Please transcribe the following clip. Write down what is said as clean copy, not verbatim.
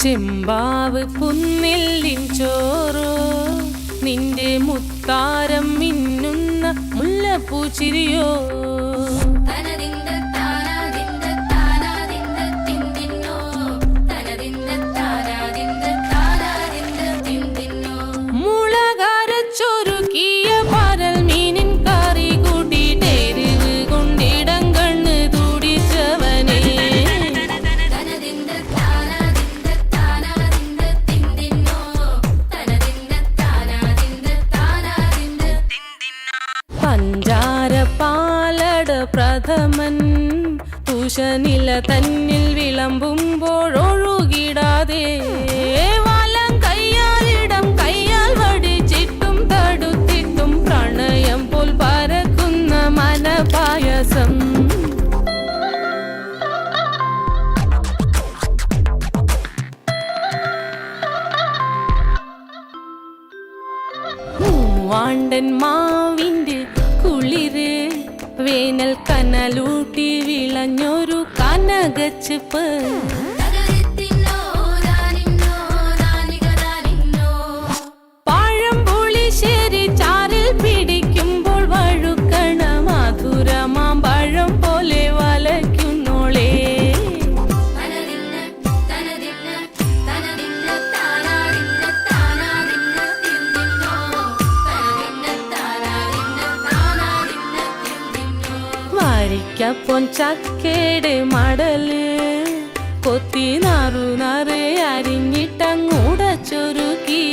ചെമ്പാവ് പുന്നില്ലിൻ ചോറോ നിന്റെ മുത്താരം മിന്നുന്ന മുല്ലപ്പൂച്ചിരിയോ മുളകരച്ചൊരുക്കിയ പരൽ മീനിൻ കറി കൂട്ടിയിട്ട് എരിവ് കൊണ്ടിടം കണ്ണ് തുടിച്ചവനേ പഞ്ചാര പാലട പ്രഥമൻ തുഷനില തന്നിൽ വിളമ്പുമ്പോഴൊഴുകിടാതെ വലം കയ്യാലിടം കയ്യാൽ വടിച്ചിട്ടും തടുത്തിട്ടും പ്രണയം പോൽ പരക്കുന്ന മനപായസം മൂവാണ്ടൻ മാവിൻ്റെ കുളിര് വേനൽ കനലൂട്ടി വിളഞ്ഞൊരു കനകച്ചിപ്പ് പഴംപുളിശ്ശേരി ചാറിൽ പിടിക്കുമ്പോൾ വഴുക്കണ മധുരമാം പഴം പോലെ വലയ്ക്കുന്നോളേ വരിക്കപ്പൊൻ ചക്കയുടെ മടല് കൊത്തി നാറു നാറ് അരിഞ്ഞിട്ടങ്ങൂടച്ചൊരുക്കി